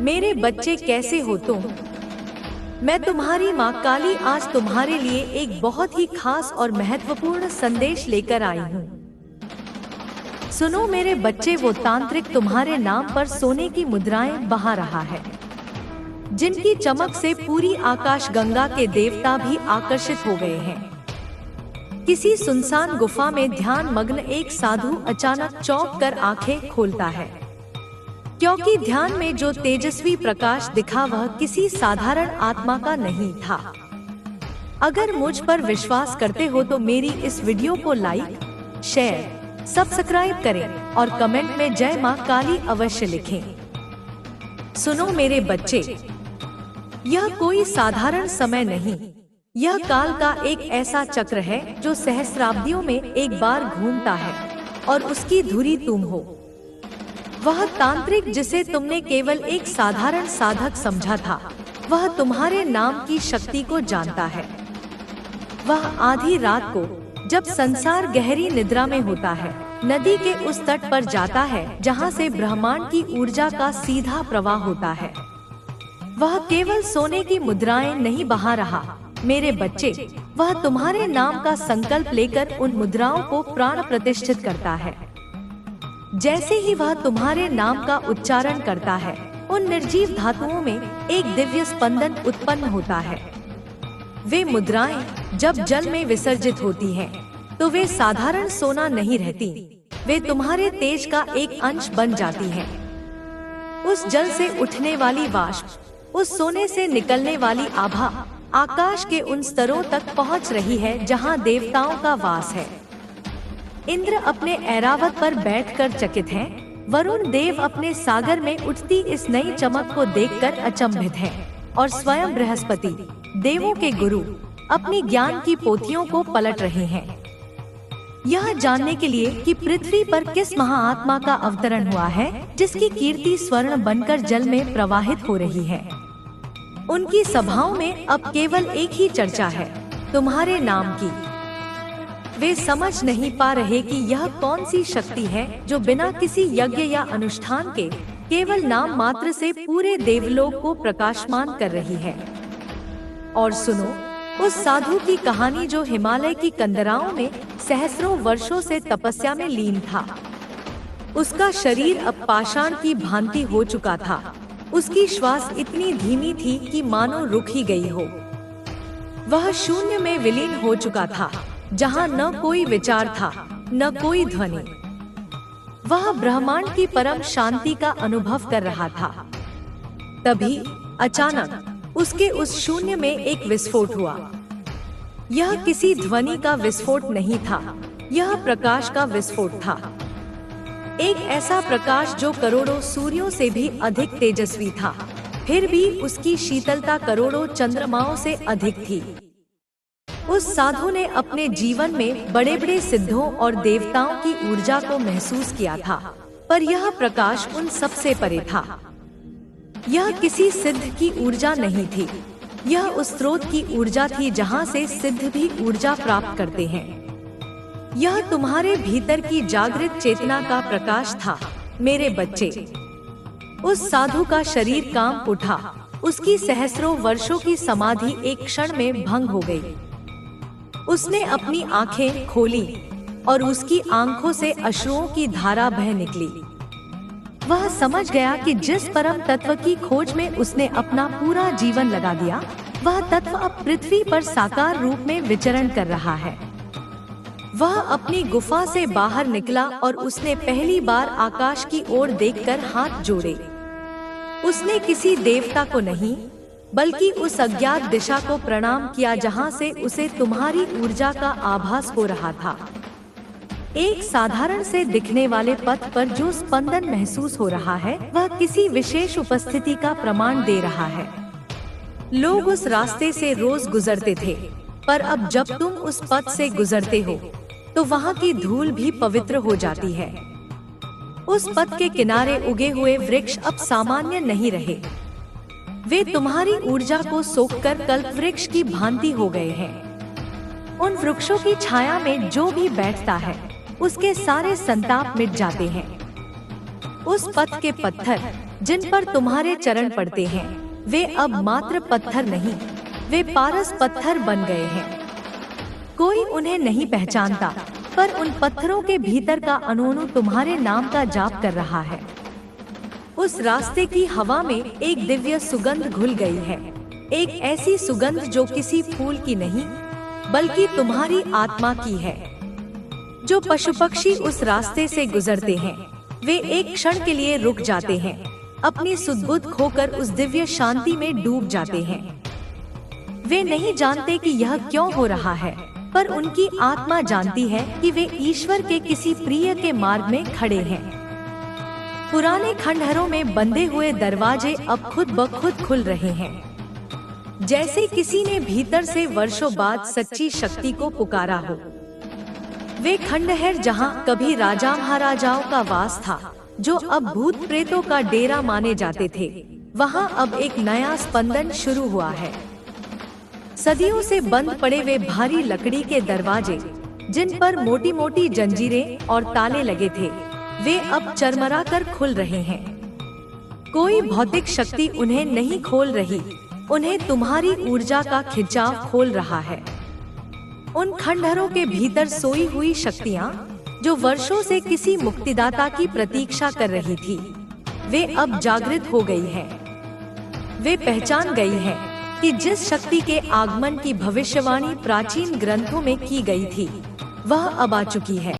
मेरे बच्चे कैसे हो तुम? मैं तुम्हारी माँ काली आज तुम्हारे लिए एक बहुत ही खास और महत्वपूर्ण संदेश लेकर आई हूँ। सुनो मेरे बच्चे, वो तांत्रिक तुम्हारे नाम पर सोने की मुद्राएं बहा रहा है, जिनकी चमक से पूरी आकाश गंगा के देवता भी आकर्षित हो गए हैं। किसी सुनसान गुफा में ध्यान मग्न एक साधु अचानक चौंक कर आंखें खोलता है, क्योंकि ध्यान में जो तेजस्वी प्रकाश दिखा वह किसी साधारण आत्मा का नहीं था। अगर मुझ पर विश्वास करते हो तो मेरी इस वीडियो को लाइक, शेयर, सब्सक्राइब करें और कमेंट में जय मां काली अवश्य लिखें। सुनो मेरे बच्चे, यह कोई साधारण समय नहीं, यह काल का एक ऐसा चक्र है जो सहस्राब्दियों में एक बार घूमता है और उसकी धुरी तुम हो। वह तांत्रिक जिसे तुमने केवल एक साधारण साधक समझा था, वह तुम्हारे नाम की शक्ति को जानता है। वह आधी रात को, जब संसार गहरी निद्रा में होता है, नदी के उस तट पर जाता है जहां से ब्रह्मांड की ऊर्जा का सीधा प्रवाह होता है। वह केवल सोने की मुद्राएं नहीं बहा रहा मेरे बच्चे, वह तुम्हारे नाम का संकल्प लेकर उन मुद्राओं को प्राण प्रतिष्ठित करता है। जैसे ही वह तुम्हारे नाम का उच्चारण करता है, उन निर्जीव धातुओं में एक दिव्य स्पंदन उत्पन्न होता है। वे मुद्राएं जब जल में विसर्जित होती हैं, तो वे साधारण सोना नहीं रहती, वे तुम्हारे तेज का एक अंश बन जाती हैं। उस जल से उठने वाली वाष्प, उस सोने से निकलने वाली आभा आकाश के उन स्तरों तक पहुंच रही है जहां देवताओं का वास है। इंद्र अपने ऐरावत पर बैठकर चकित हैं, वरुण देव अपने सागर में उठती इस नई चमक को देखकर अचंभित हैं, और स्वयं बृहस्पति, देवों के गुरु, अपनी ज्ञान की पोथियों को पलट रहे हैं, यह जानने के लिए कि पृथ्वी पर किस महाआत्मा का अवतरण हुआ है, जिसकी कीर्ति स्वर्ण बनकर जल में प्रवाहित हो रही है। उनकी सभाओं में अब केवल एक ही चर्चा है, तुम्हारे नाम की। वे समझ नहीं पा रहे कि यह कौन सी शक्ति है जो बिना किसी यज्ञ या अनुष्ठान के केवल नाम मात्र से पूरे देवलोक को प्रकाशमान कर रही है। और सुनो उस साधु की कहानी जो हिमालय की कंदराओं में सहस्रों वर्षों से तपस्या में लीन था। उसका शरीर अब पाषाण की भांति हो चुका था, उसकी श्वास इतनी धीमी थी कि मानो रुक ही गई हो। वह शून्य में विलीन हो चुका था, जहां न कोई विचार था, न कोई ध्वनि। वह ब्रह्मांड की परम शांति का अनुभव कर रहा था। तभी अचानक उसके उस शून्य में एक विस्फोट हुआ। यह किसी ध्वनि का विस्फोट नहीं था, यह प्रकाश का विस्फोट था। एक ऐसा प्रकाश जो करोड़ों सूर्यों से भी अधिक तेजस्वी था, फिर भी उसकी शीतलता करोड़ों चंद्रमाओं से अधिक थी। उस साधु ने अपने जीवन में बड़े बड़े सिद्धों और देवताओं की ऊर्जा को महसूस किया था, पर यह प्रकाश उन सबसे परे था। यह किसी सिद्ध की ऊर्जा नहीं थी, यह उस स्रोत की ऊर्जा थी जहां से सिद्ध भी ऊर्जा प्राप्त करते हैं। यह तुम्हारे भीतर की जागृत चेतना का प्रकाश था मेरे बच्चे। उस साधु का शरीर कांप उठा, उसकी सहस्रों वर्षों की समाधि एक क्षण में भंग हो गई। उसने अपनी आंखें खोली और उसकी आंखों से अश्रुओं की धारा बह निकली। वह समझ गया कि जिस परम तत्व की खोज में उसने अपना पूरा जीवन लगा दिया, वह तत्व अब पृथ्वी पर साकार रूप में विचरण कर रहा है। वह अपनी गुफा से बाहर निकला और उसने पहली बार आकाश की ओर देखकर हाथ जोड़े। उसने किसी देवता को नहीं, बल्कि उस अज्ञात दिशा को प्रणाम किया जहां से उसे तुम्हारी ऊर्जा का आभास हो रहा था। एक साधारण से दिखने वाले पथ पर जो स्पंदन महसूस हो रहा है, वह किसी विशेष उपस्थिति का प्रमाण दे रहा है। लोग उस रास्ते से रोज गुजरते थे, पर अब जब तुम उस पथ से गुजरते हो, तो वहाँ की धूल भी पवित्र हो जाती है। उस पथ के किनारे उगे हुए वृक्ष अब सामान्य नहीं रहे, वे तुम्हारी ऊर्जा को सोखकर कल्प वृक्ष की भांति हो गए हैं। उन वृक्षों की छाया में जो भी बैठता है, उसके सारे संताप मिट जाते हैं। उस पथ के पत्थर जिन पर तुम्हारे चरण पड़ते हैं, वे अब मात्र पत्थर नहीं, वे पारस पत्थर बन गए हैं। कोई उन्हें नहीं पहचानता, पर उन पत्थरों के भीतर का अणु तुम्हारे नाम का जाप कर रहा है। उस रास्ते की हवा में एक दिव्य सुगंध घुल गई है, एक ऐसी सुगंध जो किसी फूल की नहीं, बल्कि तुम्हारी आत्मा की है। जो पशु पक्षी उस रास्ते से गुजरते हैं, वे एक क्षण के लिए रुक जाते हैं, अपनी सुध-बुध खोकर उस दिव्य शांति में डूब जाते हैं। वे नहीं जानते कि यह क्यों हो रहा है, पर उनकी आत्मा जानती है कि वे ईश्वर के किसी प्रिय के मार्ग में खड़े हैं। पुराने खंडहरों में बंधे हुए दरवाजे अब खुद ब खुद खुल रहे हैं, जैसे किसी ने भीतर से वर्षों बाद सच्ची शक्ति को पुकारा हो। वे खंडहर जहां कभी राजा महाराजाओं का वास था, जो अब भूत प्रेतों का डेरा माने जाते थे, वहां अब एक नया स्पंदन शुरू हुआ है। सदियों से बंद पड़े वे भारी लकड़ी के दरवाजे, जिन पर मोटी मोटी जंजीरें और ताले लगे थे, वे अब चरमरा कर खुल रहे हैं। कोई भौतिक शक्ति उन्हें नहीं खोल रही, उन्हें तुम्हारी ऊर्जा का खिंचाव खोल रहा है। उन खंडहरों के भीतर सोई हुई शक्तियाँ, जो वर्षों से किसी मुक्तिदाता की प्रतीक्षा कर रही थी, वे अब जागृत हो गई हैं। वे पहचान गई हैं कि जिस शक्ति के आगमन की भविष्यवाणी प्राचीन ग्रंथों में की गई थी, वह अब आ चुकी है।